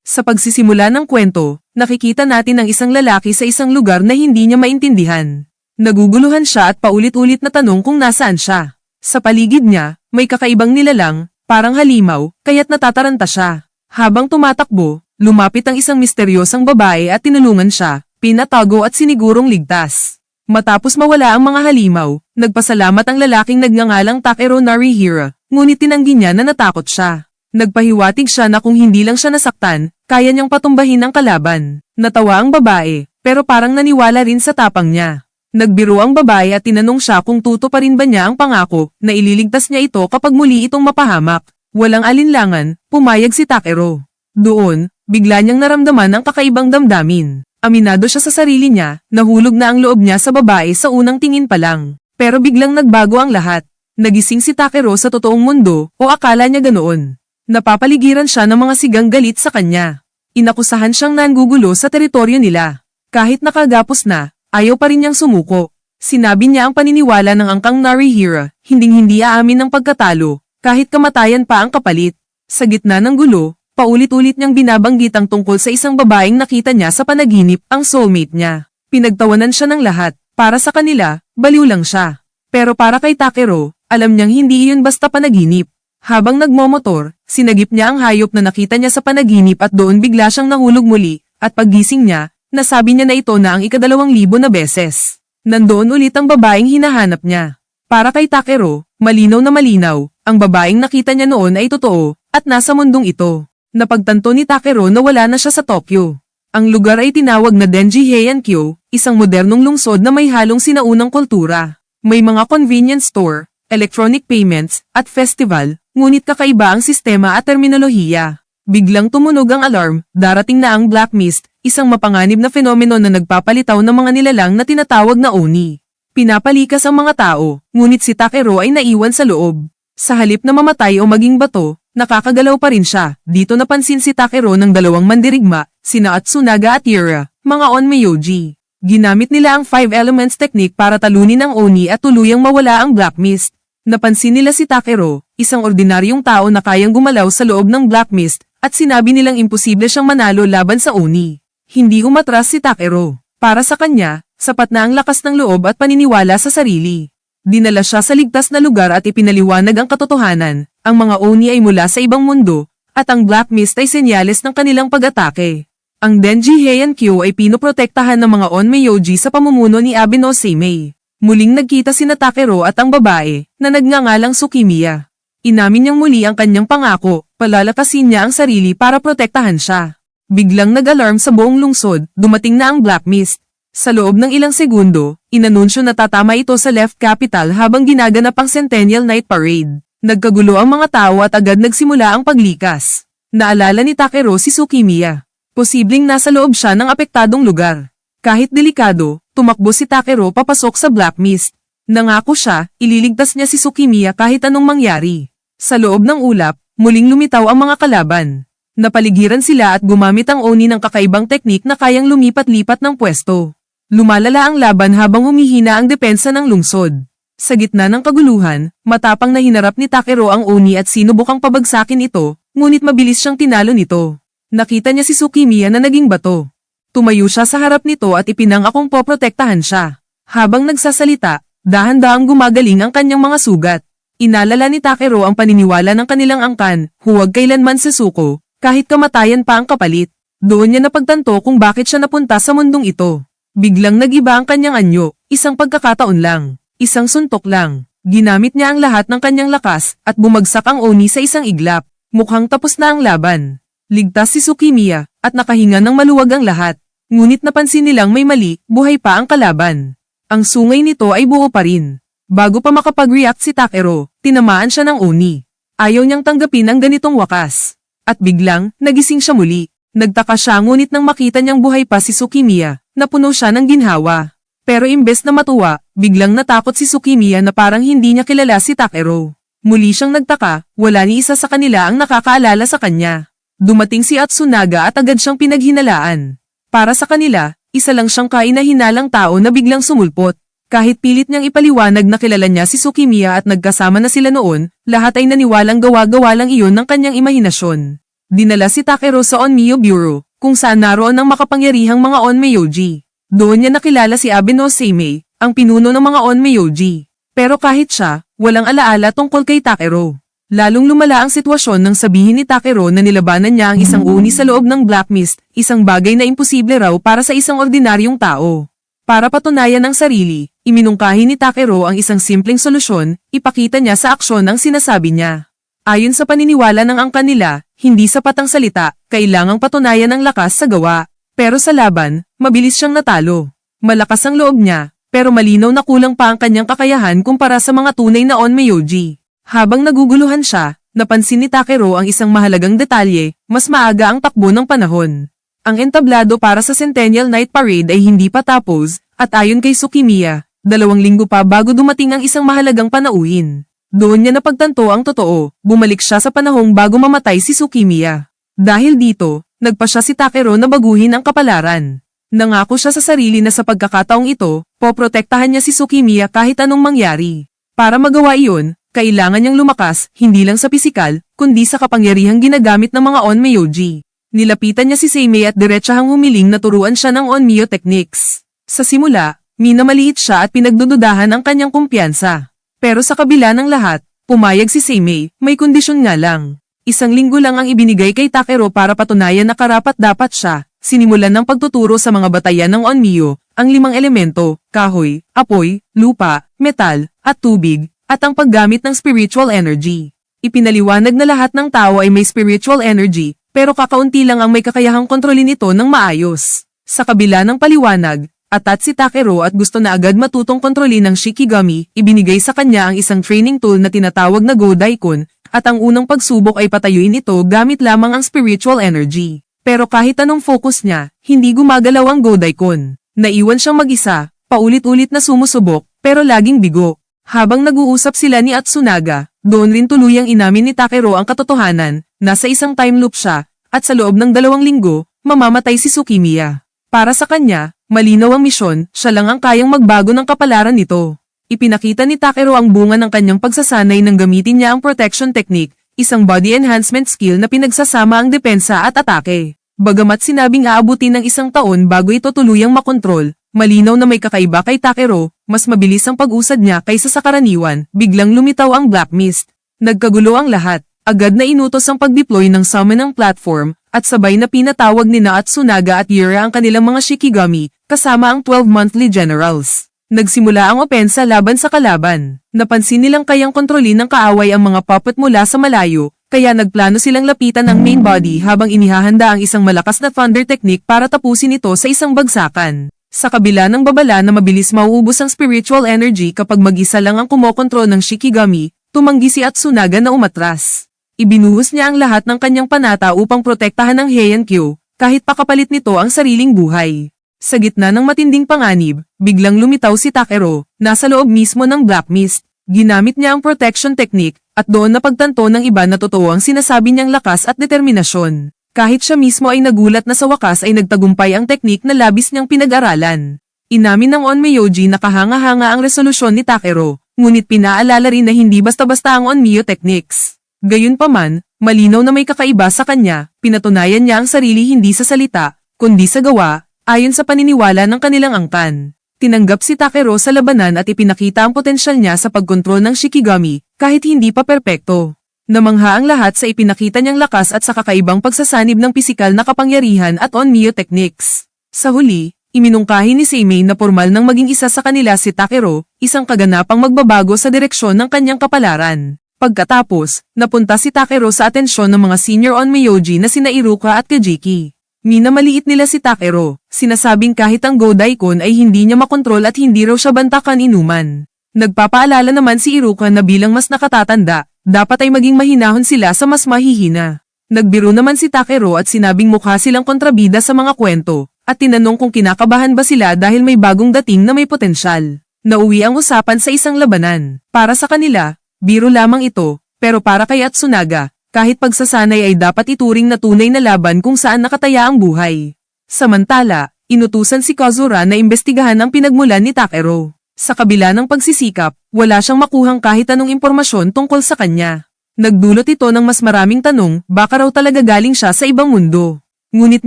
Sa pagsisimula ng kwento, nakikita natin ang isang lalaki sa isang lugar na hindi niya maintindihan. Naguguluhan siya at paulit-ulit na tanong kung nasaan siya. Sa paligid niya, may kakaibang nilalang, parang halimaw, kaya't natataranta siya. Habang tumatakbo, lumapit ang isang misteryosang babae at tinulungan siya, pinatago at sinigurong ligtas. Matapos mawala ang mga halimaw, nagpasalamat ang lalaking nagngangalang Takeru Narihira, ngunit tinanggi niya na natakot siya. Nagpahiwatig siya na kung hindi lang siya nasaktan, kaya niyang patumbahin ang kalaban. Natawa ang babae, pero parang naniwala rin sa tapang niya. Nagbiro ang babae at tinanong siya kung tutuparin ba niya ang pangako na ililigtas niya ito kapag muli itong mapahamak. Walang alinlangan, pumayag si Takeru. Doon, bigla niyang naramdaman ang kakaibang damdamin. Aminado siya sa sarili niya, nahulog na ang loob niya sa babae sa unang tingin pa lang. Pero biglang nagbago ang lahat. Nagising si Takeru sa totoong mundo, o akala niya ganoon. Napapaligiran siya ng mga sigang galit sa kanya. Inakusahan siyang nanggugulo sa teritoryo nila. Kahit nakagapos na, ayaw pa rin niyang sumuko. Sinabi niya ang paniniwala ng angkang Narihira, hinding-hindi aamin ng pagkatalo, kahit kamatayan pa ang kapalit. Sa gitna ng gulo, paulit-ulit niyang binabanggit ang tungkol sa isang babaeng nakita niya sa panaginip, ang soulmate niya. Pinagtawanan siya ng lahat, para sa kanila, baliw lang siya. Pero para kay Takeru, alam niyang hindi iyon basta panaginip. Habang nagmomotor, sinagip niya ang hayop na nakita niya sa panaginip at doon bigla siyang nahulog muli, at paggising niya, nasabi niya na ito na ang ika-2,000 na beses. Nandoon ulit ang babaeng hinahanap niya. Para kay Takeru, malinaw na malinaw, ang babaeng nakita niya noon ay totoo, at nasa mundong ito. Napagtanto ni Takeru na wala na siya sa Tokyo. Ang lugar ay tinawag na Denji Heian-kyo, isang modernong lungsod na may halong sinaunang kultura. May mga convenience store, electronic payments, at festival, ngunit kakaiba ang sistema at terminolohiya. Biglang tumunog ang alarm, darating na ang Black Mist, isang mapanganib na fenomeno na nagpapalitaw ng mga nilalang na tinatawag na Oni. Pinapalikas ang mga tao, ngunit si Takeru ay naiwan sa loob. Sa halip na mamatay o maging bato, nakakagalaw pa rin siya. Dito napansin si Takeru ng dalawang mandirigma, sina Atsunaga at Yura, mga onmyoji. Ginamit nila ang 5 elements technique para talunin ang Oni at tuluyang mawala ang Black Mist. Napansin nila si Takeru, isang ordinaryong tao na kayang gumalaw sa loob ng Black Mist, at sinabi nilang imposible siyang manalo laban sa Oni. Hindi umatras si Takeru. Para sa kanya, sapat na ang lakas ng loob at paniniwala sa sarili. Dinala siya sa ligtas na lugar at ipinaliwanag ang katotohanan. Ang mga Oni ay mula sa ibang mundo, at ang Black Mist ay senyales ng kanilang pag-atake. Ang Denji Heian-kyo ay pinoprotektahan ng mga onmyoji sa pamumuno ni Abe no Seimei. Muling nagkita sina Takeru at ang babae, na nagngangalang Tsukimiya. Inamin niyang muli ang kanyang pangako, palalakasin niya ang sarili para protektahan siya. Biglang nag-alarm sa buong lungsod, dumating na ang Black Mist. Sa loob ng ilang segundo, inanunsyo na tatama ito sa Left Capital habang ginaganap ang Centennial Night Parade. Nagkagulo ang mga tao at agad nagsimula ang paglikas. Naalala ni Takeru si Tsukimiya. Posibleng nasa loob siya ng apektadong lugar. Kahit delikado, tumakbo si Takeru papasok sa Black Mist. Nangako siya, ililigtas niya si Tsukimiya kahit anong mangyari. Sa loob ng ulap, muling lumitaw ang mga kalaban. Napaligiran sila at gumamit ang Oni ng kakaibang teknik na kayang lumipat-lipat ng pwesto. Lumalala ang laban habang humihina ang depensa ng lungsod. Sa gitna ng kaguluhan, matapang na hinarap ni Takeru ang Oni at sinubukang pabagsakin ito, ngunit mabilis siyang tinalo nito. Nakita niya si Tsukimiya na naging bato. Tumayo siya sa harap nito at ipinangakong poprotektahan siya. Habang nagsasalita, dahan-dahang gumagaling ang kanyang mga sugat. Inalala ni Takeru ang paniniwala ng kanilang angkan, huwag kailanman susuko, kahit kamatayan pa ang kapalit. Doon niya napagtanto kung bakit siya napunta sa mundong ito. Biglang nag-iba ang kanyang anyo, isang pagkakataon lang, isang suntok lang. Ginamit niya ang lahat ng kanyang lakas at bumagsak ang Oni sa isang iglap. Mukhang tapos na ang laban. Ligtas si Tsukimiya at nakahinga ng maluwag ang lahat. Ngunit napansin nilang may mali, buhay pa ang kalaban. Ang sungay nito ay buo pa rin. Bago pa makapag-react si Takeru, tinamaan siya ng Oni. Ayaw niyang tanggapin ang ganitong wakas. At biglang, nagising siya muli. Nagtaka siya ngunit nang makita niyang buhay pa si Tsukimiya, napuno siya ng ginhawa. Pero imbes na matuwa, biglang natakot si Tsukimiya na parang hindi niya kilala si Takeru. Muli siyang nagtaka, wala ni isa sa kanila ang nakakaalala sa kanya. Dumating si Atsunaga at agad siyang pinaghinalaan. Para sa kanila, isa lang siyang kaina-hinalang tao na biglang sumulpot. Kahit pilit niyang ipaliwanag na kilala niya si Tsukimiya at nagkasama na sila noon, lahat ay naniwalang gawa-gawa lang iyon ng kanyang imahinasyon. Dinala si Takero sa Onmyo Bureau, kung saan naroon ang makapangyarihang mga Onmyoji. Doon niya nakilala si Abe no Seimei, ang pinuno ng mga Onmyoji. Pero kahit siya, walang alaala tungkol kay Takero. Lalong lumala ang sitwasyon nang sabihin ni Takero na nilabanan niya ang isang uni sa loob ng Black Mist, isang bagay na imposible raw para sa isang ordinaryong tao. Para patunayan ang sarili, iminungkahi ni Takero ang isang simpleng solusyon, ipakita niya sa aksyon ang sinasabi niya. Ayon sa paniniwala ng angkan nila, hindi sapat ang salita, kailangang patunayan ang lakas sa gawa. Pero sa laban, mabilis siyang natalo. Malakas ang loob niya, pero malinaw na kulang pa ang kanyang kakayahan kumpara sa mga tunay na Onmyoji. Habang naguguluhan siya, napansin ni Takero ang isang mahalagang detalye, mas maaga ang takbo ng panahon. Ang entablado para sa Centennial Night Parade ay hindi pa tapos, at ayon kay Tsukimiya, 2 linggo pa bago dumating ang isang mahalagang panauhin. Doon niya napagtanto ang totoo, bumalik siya sa panahong bago mamatay si Tsukimiya. Dahil dito, nagpa siya si Takero na baguhin ang kapalaran. Nangako siya sa sarili na sa pagkakataong ito, poprotektahan niya si Tsukimiya kahit anong mangyari. Para magawa iyon, kailangan niyang lumakas, hindi lang sa pisikal, kundi sa kapangyarihang ginagamit ng mga Onmyoji. Nilapitan niya si Seimei at diretsahang humiling na turuan siya ng Onmyo techniques. Sa simula, minamaliit siya at pinagdududahan ang kanyang kumpiyansa. Pero sa kabila ng lahat, pumayag si Seimei, may kondisyon nga lang. 1 linggo lang ang ibinigay kay Takero para patunayan na karapat-dapat siya. Sinimulan ng pagtuturo sa mga batayan ng Onmyo, ang 5 elemento, kahoy, apoy, lupa, metal, at tubig, at ang paggamit ng spiritual energy. Ipinaliwanag na lahat ng tao ay may spiritual energy, pero kakaunti lang ang may kakayahang kontrolin ito ng maayos. Sa kabila ng paliwanag, atat si Takero at gusto na agad matutong kontrolin ng Shikigami, ibinigay sa kanya ang isang training tool na tinatawag na Godaikon, at ang unang pagsubok ay patayuin ito gamit lamang ang spiritual energy. Pero kahit anong focus niya, hindi gumagalaw ang Godaikon. Naiwan siyang mag-isa, paulit-ulit na sumusubok, pero laging bigo. Habang nag-uusap sila ni Atsunaga, doon rin tuluyang inamin ni Takero ang katotohanan, nasa isang time loop siya, at sa loob ng 2 linggo, mamamatay si Tsukimiya. Para sa kanya, malinaw ang misyon, siya lang ang kayang magbago ng kapalaran nito. Ipinakita ni Takero ang bunga ng kanyang pagsasanay nang gamitin niya ang protection technique, isang body enhancement skill na pinagsasama ang depensa at atake. Bagamat sinabing aabutin ng 1 taon bago ito tuluyang makontrol, malinaw na may kakaiba kay Takero, mas mabilis ang pag-usad niya kaysa sa karaniwan, biglang lumitaw ang Black Mist. Nagkagulo ang lahat, agad na inutos ang pag-deploy ng summon ng platform, at sabay na pinatawag ni Atsunaga at Yura ang kanilang mga Shikigami, kasama ang 12 monthly generals. Nagsimula ang opensa laban sa kalaban. Napansin nilang kayang kontrolin ng kaaway ang mga puppet mula sa malayo, kaya nagplano silang lapitan ang main body habang inihahanda ang isang malakas na thunder technique para tapusin ito sa isang bagsakan. Sa kabila ng babala na mabilis mauubos ang spiritual energy kapag mag-isa lang ang kumokontrol ng Shikigami, tumanggi si Atsunaga na umatras. Ibinuhos niya ang lahat ng kanyang panata upang protektahan ang Heian-kyo, kahit pakapalit nito ang sariling buhay. Sa gitna ng matinding panganib, biglang lumitaw si Takero, nasa loob mismo ng Black Mist. Ginamit niya ang protection technique, at doon napagtanto ng iba na totoo ang sinasabi niyang lakas at determinasyon. Kahit siya mismo ay nagulat na sa wakas ay nagtagumpay ang teknik na labis niyang pinag-aralan. Inamin ng Onmyoji na kahanga-hanga ang resolusyon ni Takero, ngunit pinaalala rin na hindi basta-basta ang Onmyo techniques. Gayunpaman, malinaw na may kakaiba sa kanya, pinatunayan niya ang sarili hindi sa salita, kundi sa gawa, ayon sa paniniwala ng kanilang angkan. Tinanggap si Takero sa labanan at ipinakita ang potensyal niya sa pagkontrol ng Shikigami, kahit hindi pa perpekto. Namangha ang lahat sa ipinakita niyang lakas at sa kakaibang pagsasanib ng pisikal na kapangyarihan at Onmyo techniques. Sa huli, iminungkahi ni Seimei na formal nang maging isa sa kanila si Takero, isang kaganapang magbabago sa direksyon ng kanyang kapalaran. Pagkatapos, napunta si Takero sa atensyon ng mga senior Onmyoji na sina Iruka at Kajiki. Minamaliit nila si Takero, sinasabing kahit ang Godaikon ay hindi niya makontrol at hindi raw siya bantakan inuman. Nagpapaalala naman si Iruka na bilang mas nakatatanda, dapat ay maging mahinahon sila sa mas mahihina. Nagbiro naman si Takero at sinabing mukha silang kontrabida sa mga kwento, at tinanong kung kinakabahan ba sila dahil may bagong dating na may potensyal. Nauwi ang usapan sa isang labanan. Para sa kanila, biro lamang ito, pero para kay Atsunaga, kahit pagsasanay ay dapat ituring na tunay na laban kung saan nakataya ang buhay. Samantala, inutusan si Kazura na imbestigahan ang pinagmulan ni Takero. Sa kabila ng pagsisikap, wala siyang makuhang kahit anong impormasyon tungkol sa kanya. Nagdulot ito ng mas maraming tanong, baka raw talaga galing siya sa ibang mundo. Ngunit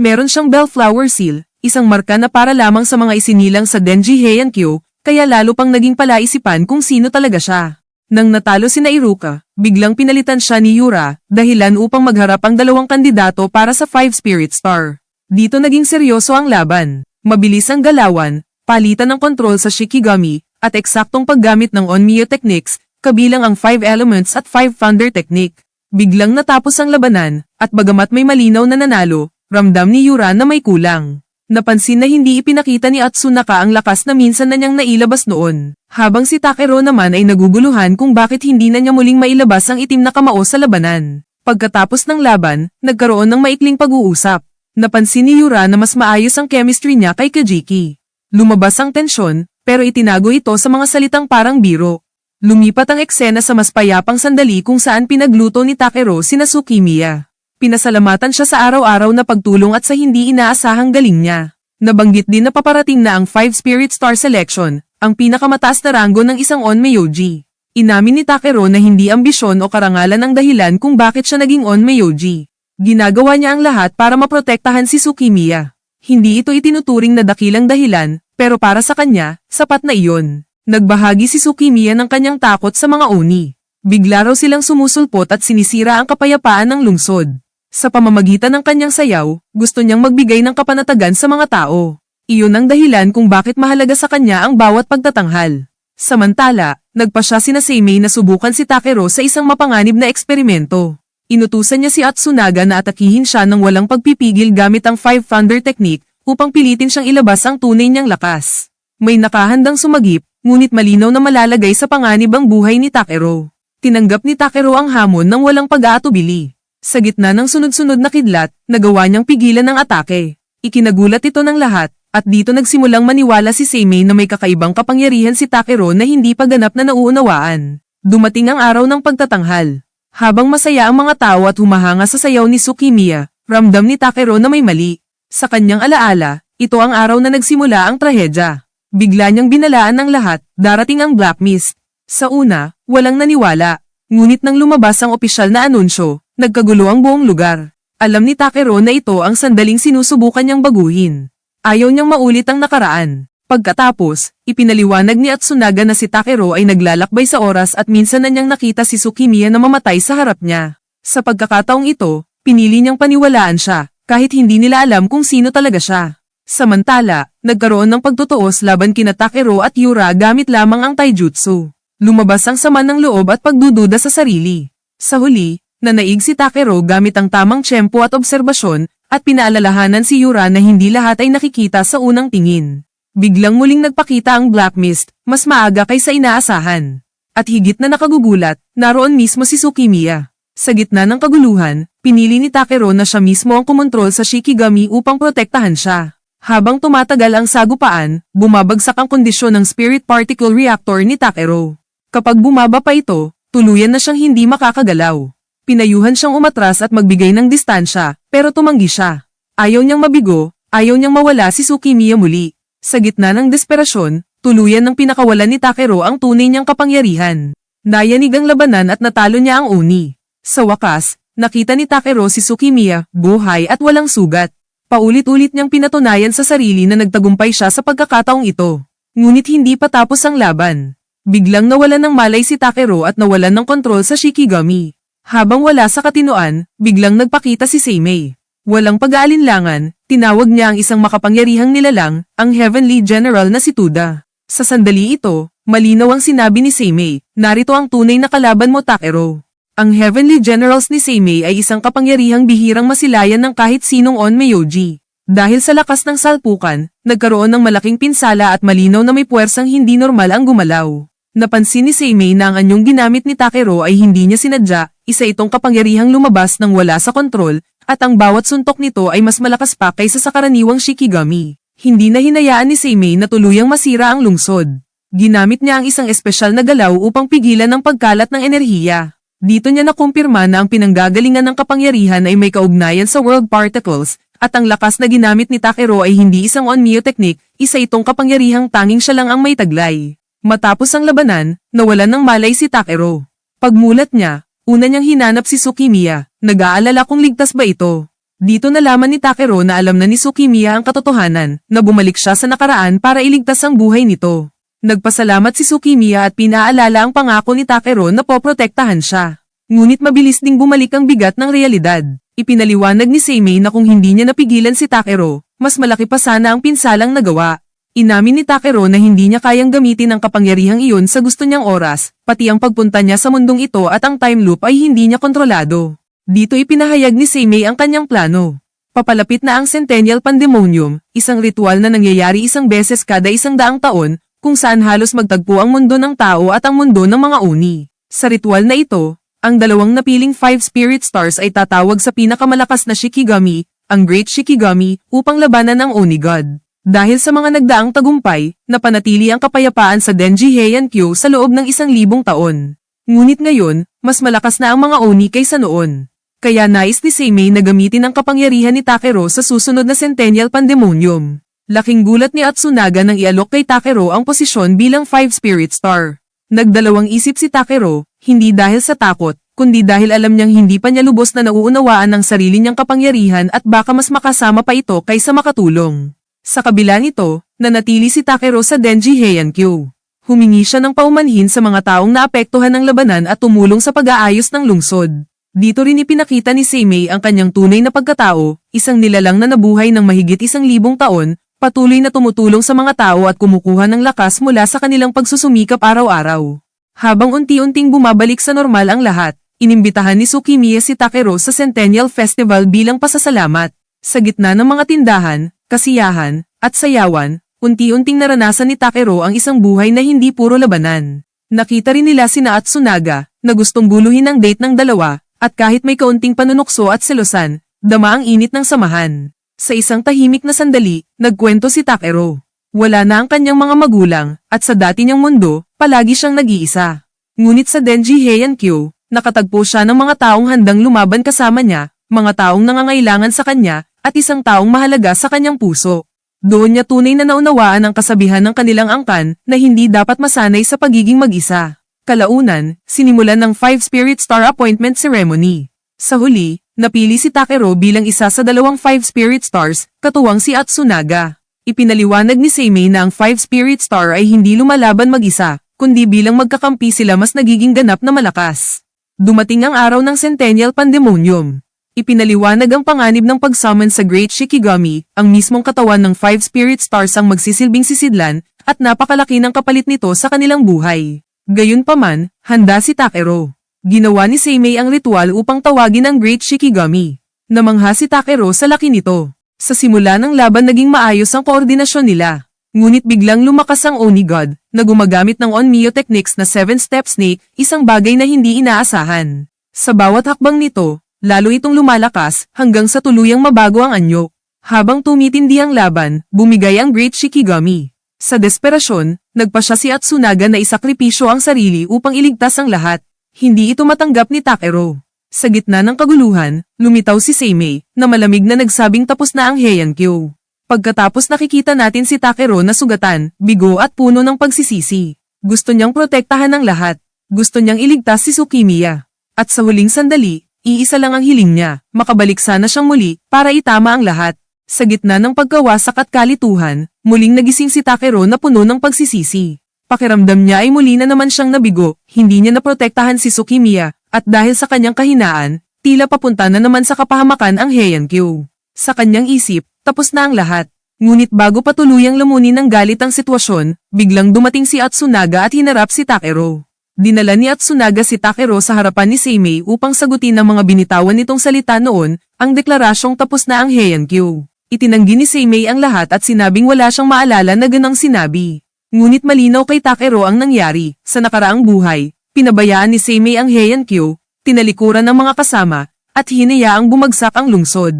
meron siyang Bellflower Seal, isang marka na para lamang sa mga isinilang sa Denji Heiankyo, kaya lalo pang naging palaisipan kung sino talaga siya. Nang natalo sina Iruka, biglang pinalitan siya ni Yura, dahilan upang magharap ang dalawang kandidato para sa 5 Spirit Star. Dito naging seryoso ang laban. Mabilis ang galawan, palitan ng kontrol sa Shikigami, at eksaktong paggamit ng Onmyo techniques, kabilang ang 5 Elements at 5 Thunder technique. Biglang natapos ang labanan, at bagamat may malinaw na nanalo, ramdam ni Yura na may kulang. Napansin na hindi ipinakita ni Atsunaka ang lakas na minsan na niyang nailabas noon, habang si Takero naman ay naguguluhan kung bakit hindi na niya muling mailabas ang itim na kamao sa labanan. Pagkatapos ng laban, nagkaroon ng maikling pag-uusap. Napansin ni Yura na mas maayos ang chemistry niya kay Kajiki. Lumabas ang tensyon, pero itinago ito sa mga salitang parang biro. Lumipat ang eksena sa mas payapang sandali kung saan pinagluto ni Takero sina Tsukimiya. Pinasalamatan siya sa araw-araw na pagtulong at sa hindi inaasahang galing niya. Nabanggit din na paparating na ang 5 Spirit Star Selection, ang pinakamataas na ranggo ng isang Onmyoji. Inamin ni Takero na hindi ambisyon o karangalan ang dahilan kung bakit siya naging Onmyoji. Ginagawa niya ang lahat para maprotektahan si Tsukimiya. Hindi ito itinuturing na dakilang dahilan, pero para sa kanya, sapat na iyon. Nagbahagi si Tsukimiya ng kanyang takot sa mga Oni. Bigla raw silang sumusulpot at sinisira ang kapayapaan ng lungsod. Sa pamamagitan ng kanyang sayaw, gusto niyang magbigay ng kapanatagan sa mga tao. Iyon ang dahilan kung bakit mahalaga sa kanya ang bawat pagtatanghal. Samantala, nagpa siya sina Seimei na subukan si Takero sa isang mapanganib na eksperimento. Inutusan niya si Atsunaga na atakihin siya ng walang pagpipigil gamit ang 5 Thunder technique upang pilitin siyang ilabas ang tunay niyang lakas. May nakahandang sumagip, ngunit malinaw na malalagay sa panganib ang buhay ni Takero. Tinanggap ni Takero ang hamon ng walang pag-aatubili. Sa gitna ng sunod-sunod na kidlat, nagawa niyang pigilan ang atake. Ikinagulat ito ng lahat, at dito nagsimulang maniwala si Seimei na may kakaibang kapangyarihan si Takero na hindi pa ganap na nauunawaan. Dumating ang araw ng pagtatanghal. Habang masaya ang mga tao at humahanga sa sayaw ni Tsukimiya, ramdam ni Takero na may mali. Sa kanyang alaala, ito ang araw na nagsimula ang trahedya. Bigla niyang binalaan ng lahat, darating ang Black Mist. Sa una, walang naniwala. Ngunit nang lumabas ang opisyal na anunsyo, nagkagulo ang buong lugar. Alam ni Takero na ito ang sandaling sinusubukan niyang baguhin. Ayaw niyang maulit ang nakaraan. Pagkatapos, ipinaliwanag ni Atsunaga na si Takero ay naglalakbay sa oras at minsan na niyang nakita si Tsukimiya na mamatay sa harap niya. Sa pagkakataong ito, pinili niyang paniwalaan siya, kahit hindi nila alam kung sino talaga siya. Samantala, nagkaroon ng pagtutuos laban kina Takero at Yura gamit lamang ang taijutsu. Lumabas ang sama ng loob at pagdududa sa sarili. Sa huli, nanaig si Takero gamit ang tamang tiyempo at obserbasyon, at pinaalalahanan si Yura na hindi lahat ay nakikita sa unang tingin. Biglang muling nagpakita ang Black Mist, mas maaga kaysa inaasahan. At higit na nakagugulat, naroon mismo si Tsukimiya. Sa gitna ng kaguluhan, pinili ni Takero na siya mismo ang kumontrol sa Shikigami upang protektahan siya. Habang tumatagal ang sagupaan, bumabagsak ang kondisyon ng Spirit Particle Reactor ni Takero. Kapag bumaba pa ito, tuluyan na siyang hindi makakagalaw. Pinayuhan siyang umatras at magbigay ng distansya, pero tumanggi siya. Ayaw niyang mabigo, ayaw niyang mawala si Tsukimiya muli. Sa gitna ng desperasyon, tuluyan ng pinakawalan ni Takero ang tunay niyang kapangyarihan. Nayanig ang labanan at natalo niya ang Oni. Sa wakas, nakita ni Takero si Tsukimiya, buhay at walang sugat. Paulit-ulit niyang pinatunayan sa sarili na nagtagumpay siya sa pagkakataong ito. Ngunit hindi pa tapos ang laban. Biglang nawalan ng malay si Takero at nawalan ng kontrol sa Shikigami. Habang wala sa katinoan, biglang nagpakita si Seimei. Walang pag-aalinlangan, tinawag niya ang isang makapangyarihang nilalang, ang Heavenly General na si Tuda. Sa sandali ito, malinaw ang sinabi ni Seimei, narito ang tunay na kalaban mo Takero. Ang Heavenly Generals ni Seimei ay isang kapangyarihang bihirang masilayan ng kahit sinong Onmyoji. Dahil sa lakas ng salpukan, nagkaroon ng malaking pinsala at malinaw na may puwersang hindi normal ang gumalaw. Napansin ni Seimei na ang anyong ginamit ni Takero ay hindi niya sinadya, isa itong kapangyarihang lumabas nang wala sa kontrol, at ang bawat suntok nito ay mas malakas pa kaysa sa karaniwang Shikigami. Hindi na hinayaan ni Seimei na tuluyang masira ang lungsod. Ginamit niya ang isang espesyal na galaw upang pigilan ang pagkalat ng enerhiya. Dito niya nakumpirma na ang pinanggagalingan ng kapangyarihan ay may kaugnayan sa World Particles, at ang lakas na ginamit ni Takero ay hindi isang Onmyo technique, isa itong kapangyarihang tanging siya lang ang may taglay. Matapos ang labanan, nawalan ng malay si Takero. Pagmulat niya, Una niyang hinanap si Tsukimiya, nag-aalala kung ligtas ba ito. Dito nalaman ni Takero na alam na ni Tsukimiya ang katotohanan, na bumalik siya sa nakaraan para iligtas ang buhay nito. Nagpasalamat si Tsukimiya at pinaalala ang pangako ni Takero na poprotektahan siya. Ngunit mabilis ding bumalik ang bigat ng realidad. Ipinaliwanag ni Seimei na kung hindi niya napigilan si Takero, mas malaki pa sana ang pinsalang nagawa. Inamin ni Takero na hindi niya kayang gamitin ang kapangyarihang iyon sa gusto niyang oras, pati ang pagpunta niya sa mundong ito at ang time loop ay hindi niya kontrolado. Dito ipinahayag ni Seimei ang kanyang plano. Papalapit na ang Centennial Pandemonium, isang ritual na nangyayari isang beses kada 100 taon, kung saan halos magtagpo ang mundo ng tao at ang mundo ng mga oni. Sa ritual na ito, ang dalawang napiling 5 spirit stars ay tatawag sa pinakamalakas na Shikigami, ang Great Shikigami, upang labanan ang Oni God. Dahil sa mga nagdaang tagumpay, napanatili ang kapayapaan sa Denji Heian-kyo sa loob ng 1,000 taon. Ngunit ngayon, mas malakas na ang mga Oni kaysa noon. Kaya nais ni Seimei na gamitin ang kapangyarihan ni Takero sa susunod na Centennial Pandemonium. Laking gulat ni Atsunaga nang ialok kay Takero ang posisyon bilang 5 Spirit Star. Nagdalawang isip si Takero, hindi dahil sa takot, kundi dahil alam niyang hindi pa niya lubos na nauunawaan ang sarili niyang kapangyarihan at baka mas makasama pa ito kaysa makatulong. Sa kabila nito, nanatili si Takero sa Denji Heian-kyo. Humingi siya ng paumanhin sa mga taong naapektuhan ng labanan at tumulong sa pag-aayos ng lungsod. Dito rin ipinakita ni Seimei ang kanyang tunay na pagkatao, isang nilalang na nabuhay ng mahigit 1,000 taon, patuloy na tumutulong sa mga tao at kumukuha ng lakas mula sa kanilang pagsusumikap araw-araw. Habang unti-unting bumabalik sa normal ang lahat, inimbitahan ni Tsukimiya si Takero sa Centennial Festival bilang pasasalamat. Sa gitna ng mga tindahan, kasiyahan, at sayawan, unti-unting naranasan ni Takero ang isang buhay na hindi puro labanan. Nakita rin nila sina Atsunaga, na gustong guluhin ang date ng dalawa, at kahit may kaunting panunukso at selosan, dama ang init ng samahan. Sa isang tahimik na sandali, nagkwento si Takero. Wala na ang kanyang mga magulang, at sa dati niyang mundo, palagi siyang nag-iisa. Ngunit sa Denji Heian-kyo, nakatagpo siya ng mga taong handang lumaban kasama niya, mga taong nangangailangan sa kanya, at isang taong mahalaga sa kanyang puso. Doon niya tunay na naunawaan ang kasabihan ng kanilang angkan na hindi dapat masanay sa pagiging mag-isa. Kalaunan, sinimulan ng 5 Spirit Star Appointment Ceremony. Sa huli, napili si Takero bilang isa sa dalawang 5 Spirit Stars, katuwang si Atsunaga. Ipinaliwanag ni Seimei na ang 5 Spirit Star ay hindi lumalaban mag-isa, kundi bilang magkakampi sila mas nagiging ganap na malakas. Dumating ang araw ng Centennial Pandemonium. Ipinaliwanag ang panganib ng pag-summon sa Great Shikigami, ang mismong katawan ng 5 Spirit Stars ang magsisilbing sisidlan, at napakalaki ng kapalit nito sa kanilang buhay. Gayunpaman, handa si Takero. Ginawa ni Seimei ang ritual upang tawagin ang Great Shikigami. Namangha si Takero sa laki nito. Sa simula ng laban naging maayos ang koordinasyon nila. Ngunit biglang lumakas ang Oni God, na gumagamit ng Onmyo techniques na 7-step snake, isang bagay na hindi inaasahan. Sa bawat hakbang nito, lalo itong lumalakas hanggang sa tuluyang mabago ang anyo. Habang tumitindi ang laban, bumigay ang Great Shikigami. Sa desperasyon, nagpa siya si Atsunaga na isakripisyo ang sarili upang iligtas ang lahat. Hindi ito matanggap ni Takero. Sa gitna ng kaguluhan, lumitaw si Seimei, na malamig na nagsabing tapos na ang Heian-kyo. Pagkatapos nakikita natin si Takero na sugatan, bigo at puno ng pagsisisi. Gusto niyang protektahan ang lahat. Gusto niyang iligtas si Tsukimiya. At sa huling sandali, iisa lang ang hiling niya, makabalik sana siyang muli, para itama ang lahat. Sa gitna ng pagkawasak at kalituhan, muling nagising si Takero na puno ng pagsisisi. Pakiramdam niya ay muli na naman siyang nabigo, hindi niya naprotektahan si Tsukimiya, at dahil sa kanyang kahinaan, tila papunta na naman sa kapahamakan ang Heian-kyo. Sa kanyang isip, tapos na ang lahat. Ngunit bago pa tuluyang lamunin ng galit ang sitwasyon, biglang dumating si Atsunaga at hinarap si Takero. Dinala ni Atsunaga si Takero sa harapan ni Seimei upang sagutin ang mga binitawan nitong salita noon, ang deklarasyong tapos na ang Heian-kyo. Itinanggi ni Seimei ang lahat at sinabing wala siyang maalala na ganang sinabi. Ngunit malinaw kay Takero ang nangyari. Sa nakaraang buhay, pinabayaan ni Seimei ang Heian-kyo, tinalikuran ng mga kasama, at hinayaang bumagsak ang lungsod.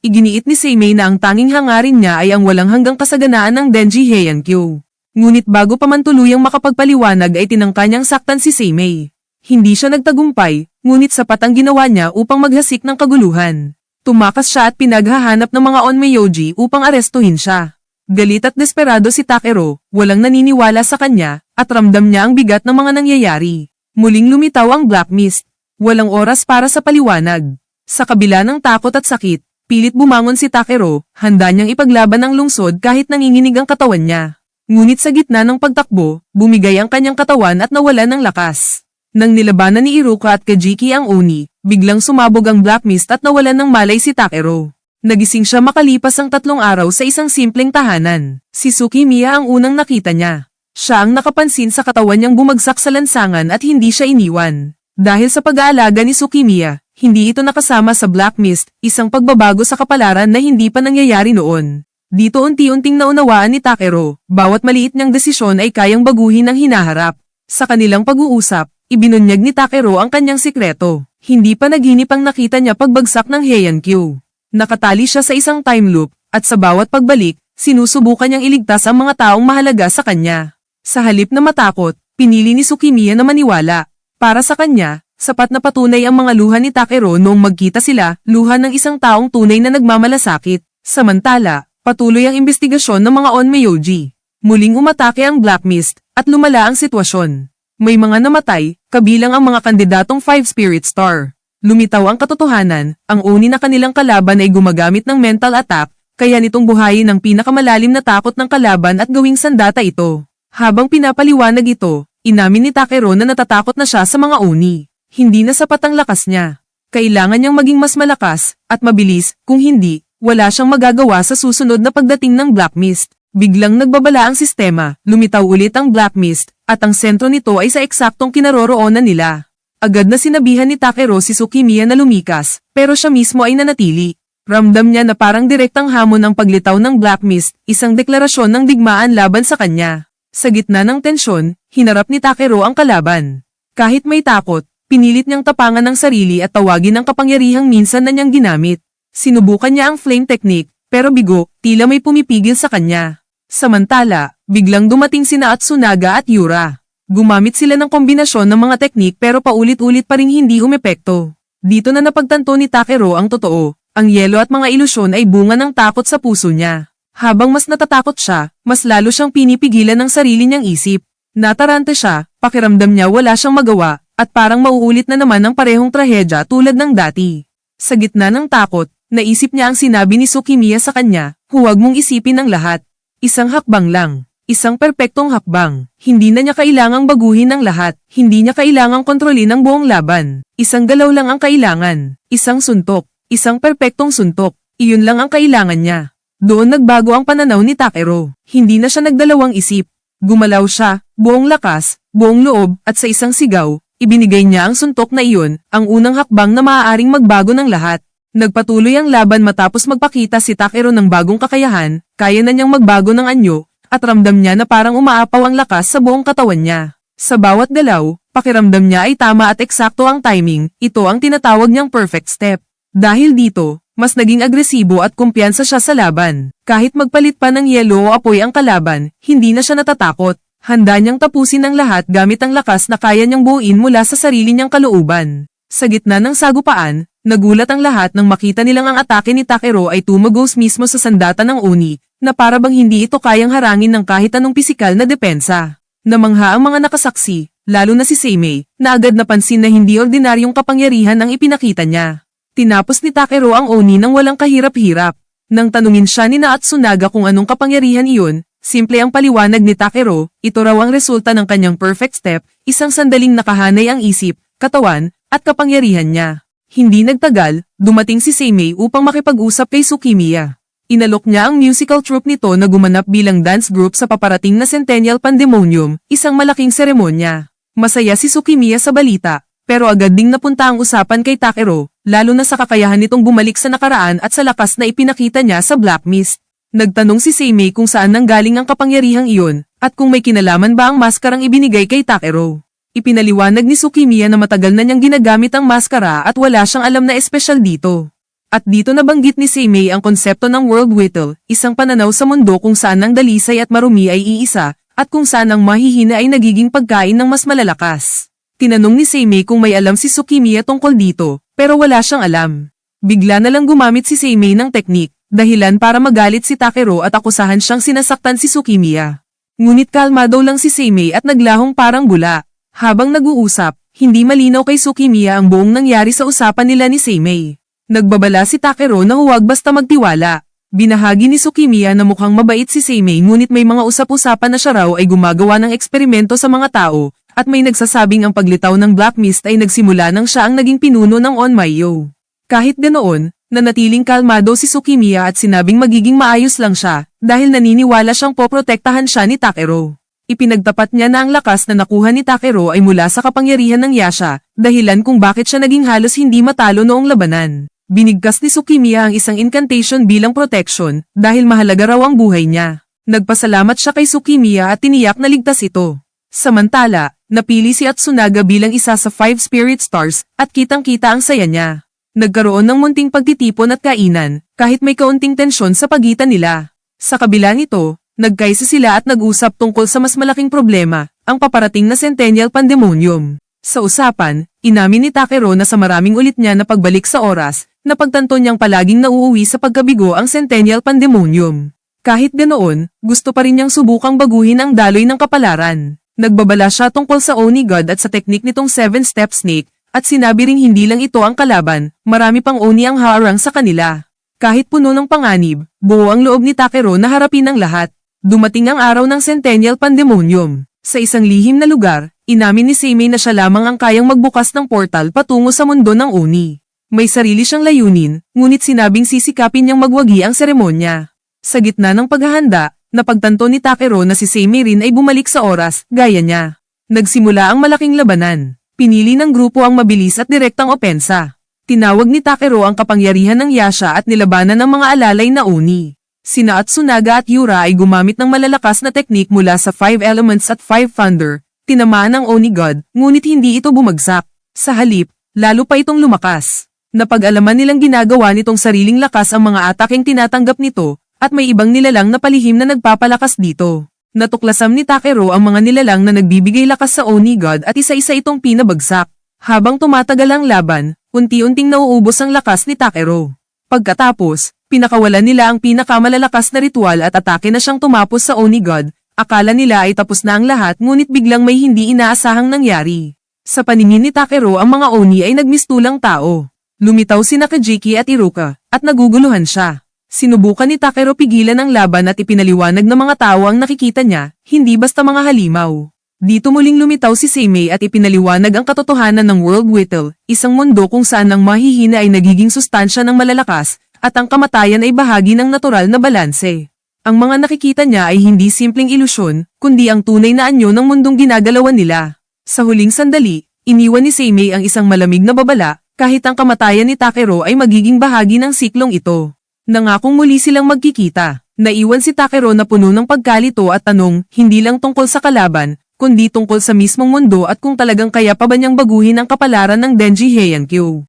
Iginiit ni Seimei na ang tanging hangarin niya ay ang walang hanggang kasaganaan ng Denji Heian-kyo. Ngunit bago pa man tuluyang makapagpaliwanag ay tinangka niyang saktan si Seimei. Hindi siya nagtagumpay, ngunit sapat ang ginawa niya upang maghasik ng kaguluhan. Tumakas siya at pinaghahanap ng mga Onmyoji upang arestuhin siya. Galit at desperado si Takero, walang naniniwala sa kanya, at ramdam niya ang bigat ng mga nangyayari. Muling lumitaw ang Black Mist. Walang oras para sa paliwanag. Sa kabila ng takot at sakit, pilit bumangon si Takero, handa niyang ipaglaban ang lungsod kahit nanginginig ang katawan niya. Ngunit sa gitna ng pagtakbo, bumigay ang kanyang katawan at nawalan ng lakas. Nang nilabanan ni Iruka at Kajiki ang Oni, biglang sumabog ang Black Mist at nawalan ng malay si Takero. Nagising siya makalipas ang 3 araw sa isang simpleng tahanan. Si Tsukimiya ang unang nakita niya. Siya ang nakapansin sa katawan niyang bumagsak sa lansangan at hindi siya iniwan. Dahil sa pag-aalaga ni Tsukimiya, hindi ito nakasama sa Black Mist, isang pagbabago sa kapalaran na hindi pa nangyayari noon. Dito unti-unting naunawaan ni Takero, bawat maliit niyang desisyon ay kayang baguhin ang hinaharap. Sa kanilang pag-uusap, ibinunyag ni Takero ang kanyang sikreto. Hindi pa naginip ang nakita niya pagbagsak ng Heian-kyu. Nakatali siya sa isang time loop, at sa bawat pagbalik, sinusubukan niyang iligtas ang mga taong mahalaga sa kanya. Sa halip na matakot, pinili ni Tsukimiya na maniwala. Para sa kanya, sapat na patunay ang mga luha ni Takero noong magkita sila, luha ng isang taong tunay na nagmamalasakit. Samantala, patuloy ang investigasyon ng mga Onmyoji. Muling umatake ang Black Mist, at lumala ang sitwasyon. May mga namatay, kabilang ang mga kandidatong 5 Spirit Star. Lumitaw ang katotohanan, ang Oni na kanilang kalaban ay gumagamit ng mental attack, kaya nitong buhayin ang pinakamalalim na takot ng kalaban at gawing sandata ito. Habang pinapaliwanag ito, inamin ni Takero na natatakot na siya sa mga Oni. Hindi na sapat ang lakas niya. Kailangan niyang maging mas malakas, at mabilis, kung hindi, wala siyang magagawa sa susunod na pagdating ng Black Mist. Biglang nagbabala ang sistema, lumitaw ulit ang Black Mist, at ang sentro nito ay sa eksaktong kinaroroonan nila. Agad na sinabihan ni Takero si Tsukimiya na lumikas, pero siya mismo ay nanatili. Ramdam niya na parang direktang hamon ang paglitaw ng Black Mist, isang deklarasyon ng digmaan laban sa kanya. Sa gitna ng tensyon, hinarap ni Takero ang kalaban. Kahit may takot, pinilit niyang tapangan ang sarili at tawagin ang kapangyarihang minsan na niyang ginamit. Sinubukan niya ang flame technique, pero bigo, tila may pumipigil sa kanya. Samantala, biglang dumating sina Atsunaga at Yura. Gumamit sila ng kombinasyon ng mga teknik pero paulit-ulit pa ring hindi umepekto. Dito na napagtanto ni Takero ang totoo, ang yelo at mga ilusyon ay bunga ng takot sa puso niya. Habang mas natatakot siya, mas lalo siyang pinipigilan ng sarili niyang isip. Natarante siya, pakiramdam niya wala siyang magawa, at parang mauulit na naman ang parehong trahedya tulad ng dati. Sa gitna ng takot, naisip niya ang sinabi ni Tsukimiya sa kanya, huwag mong isipin ang lahat. Isang hakbang lang. Isang perpektong hakbang. Hindi na niya kailangang baguhin ang lahat. Hindi niya kailangang kontrolin ang buong laban. Isang galaw lang ang kailangan. Isang suntok. Isang perpektong suntok. Iyon lang ang kailangan niya. Doon nagbago ang pananaw ni Takero. Hindi na siya nagdalawang isip. Gumalaw siya, buong lakas, buong loob, at sa isang sigaw, ibinigay niya ang suntok na iyon, ang unang hakbang na maaaring magbago ng lahat. Nagpatuloy ang laban matapos magpakita si Takero ng bagong kakayahan, kaya na niyang magbago ng anyo, at ramdam niya na parang umaapaw ang lakas sa buong katawan niya. Sa bawat galaw, pakiramdam niya ay tama at eksakto ang timing, ito ang tinatawag niyang perfect step. Dahil dito, mas naging agresibo at kumpiyansa siya sa laban. Kahit magpalit pa ng yelo o apoy ang kalaban, hindi na siya natatakot. Handa niyang tapusin ang lahat gamit ang lakas na kaya niyang buuin mula sa sarili niyang kalooban. Sa gitna ng sagupaan, nagulat ang lahat nang makita nilang ang atake ni Takero ay tumagos mismo sa sandata ng Oni, na para bang hindi ito kayang harangin ng kahit anong pisikal na depensa. Namangha ang mga nakasaksi, lalo na si Seimei, na agad napansin na hindi ordinaryong kapangyarihan ang ipinakita niya. Tinapos ni Takero ang Oni nang walang kahirap-hirap. Nang tanungin siya ni Atsunaga kung anong kapangyarihan iyon, simple ang paliwanag ni Takero, ito raw ang resulta ng kanyang perfect step, isang sandaling nakahanay ang isip, katawan, at kapangyarihan niya. Hindi nagtagal, dumating si Seimei upang makipag-usap kay Tsukimiya. Inalok niya ang musical troupe nito na gumanap bilang dance group sa paparating na Centennial Pandemonium, isang malaking seremonya. Masaya si Tsukimiya sa balita, pero agad ding napunta ang usapan kay Takero, lalo na sa kakayahan nitong bumalik sa nakaraan at sa lakas na ipinakita niya sa Black Mist. Nagtanong si Seimei kung saan nanggaling ang kapangyarihang iyon, at kung may kinalaman ba ang maskarang ibinigay kay Takero. Ipinaliwanag ni Tsukimiya na matagal na niyang ginagamit ang maskara at wala siyang alam na espesyal dito. At dito nabanggit ni Seimei ang konsepto ng World Whittle, isang pananaw sa mundo kung saan ang dalisay at marumi ay iisa, at kung saan ang mahihina ay nagiging pagkain ng mas malalakas. Tinanong ni Seimei kung may alam si Tsukimiya tungkol dito, pero wala siyang alam. Bigla na lang gumamit si Seimei ng teknik, dahilan para magalit si Takero at akusahan siyang sinasaktan si Tsukimiya. Ngunit kalmado lang si Seimei at naglahong parang bula. Habang nag-uusap, Hindi malinaw kay Tsukimiya ang buong nangyari sa usapan nila ni Seimei. Nagbabala si Takero na huwag basta magtiwala. Binahagi ni Tsukimiya na mukhang mabait si Seimei ngunit may mga usap-usapan na siya raw ay gumagawa ng eksperimento sa mga tao, at may nagsasabing ang paglitaw ng Black Mist ay nagsimula nang siya ang naging pinuno ng Onmyo. Kahit ganoon, nanatiling kalmado si Tsukimiya at sinabing magiging maayos lang siya, dahil naniniwala siyang poprotektahan siya ni Takero. Ipinagtapat niya na ang lakas na nakuha ni Takero ay mula sa kapangyarihan ng Yasha, dahilan kung bakit siya naging halos hindi matalo noong labanan. Binigkas ni Tsukimiya ang isang incantation bilang protection, dahil mahalaga raw ang buhay niya. Nagpasalamat siya kay Tsukimiya at tiniyak na ligtas ito. Samantala, napili si Atsunaga bilang isa sa 5 Spirit Stars, at kitang-kita ang saya niya. Nagkaroon ng munting pagtitipon at kainan, kahit may kaunting tensyon sa pagitan nila. Sa kabila nito, nagkaisa sila at nag-usap tungkol sa mas malaking problema, ang paparating na Centennial Pandemonium. Sa usapan, inamin ni Takero na sa maraming ulit niya na pagbalik sa oras, napagtanto niyang palaging nauuwi sa pagkabigo ang Centennial Pandemonium. Kahit ganoon, gusto pa rin niyang subukang baguhin ang daloy ng kapalaran. Nagbabala siya tungkol sa Oni God at sa teknik nitong 7-step snake, at sinabi ring hindi lang ito ang kalaban, marami pang Oni ang haharang sa kanila. Kahit puno ng panganib, buo ang loob ni Takero na harapin ang lahat. Dumating ang araw ng Centennial Pandemonium. Sa isang lihim na lugar, inamin ni Seimei na siya lamang ang kayang magbukas ng portal patungo sa mundo ng Oni. May sarili siyang layunin, ngunit sinabing sisikapin niyang magwagi ang seremonya. Sa gitna ng paghahanda, napagtanto ni Takero na si Seimei rin ay bumalik sa oras, gaya niya. Nagsimula ang malaking labanan. Pinili ng grupo ang mabilis at direktang opensa. Tinawag ni Takero ang kapangyarihan ng Yasha at nilabanan ng mga alalay na Oni. Sina Atsunaga at Yura ay gumamit ng malalakas na teknik mula sa 5 Elements at 5 Thunder, tinamaan ng Oni God, ngunit hindi ito bumagsak. Sa halip, lalo pa itong lumakas. Napag-alaman nilang ginagawa nitong sariling lakas ang mga ataking tinatanggap nito, at may ibang nilalang na palihim na nagpapalakas dito. Natuklasam ni Takero ang mga nilalang na nagbibigay lakas sa Oni God at isa-isa itong pinabagsak. Habang tumatagal ang laban, unti-unting nauubos ang lakas ni Takero. Pagkatapos, pinakawalan nila ang pinakamalalakas na ritual at atake na siyang tumapos sa Oni God. Akala nila ay tapos na ang lahat ngunit biglang may hindi inaasahang nangyari. Sa paningin ni Takero ang mga Oni ay nagmistulang tao. Lumitaw sina Kajiki at Iruka, at naguguluhan siya. Sinubukan ni Takero pigilan ang laban at ipinaliwanag ng mga tao ang nakikita niya, hindi basta mga halimaw. Dito muling lumitaw si Seimei at ipinaliwanag ang katotohanan ng World Whittle, isang mundo kung saan ang mahihina ay nagiging sustansya ng malalakas, at ang kamatayan ay bahagi ng natural na balanse. Ang mga nakikita niya ay hindi simpleng ilusyon, kundi ang tunay na anyo ng mundong ginagalawan nila. Sa huling sandali, iniwan ni Seimei ang isang malamig na babala, kahit ang kamatayan ni Takero ay magiging bahagi ng siklong ito. Nangakong muli silang magkikita. Naiwan si Takero na puno ng pagkalito at tanong, hindi lang tungkol sa kalaban, kundi tungkol sa mismong mundo at kung talagang kaya pa ba niyang baguhin ang kapalaran ng Denji Heiankyo.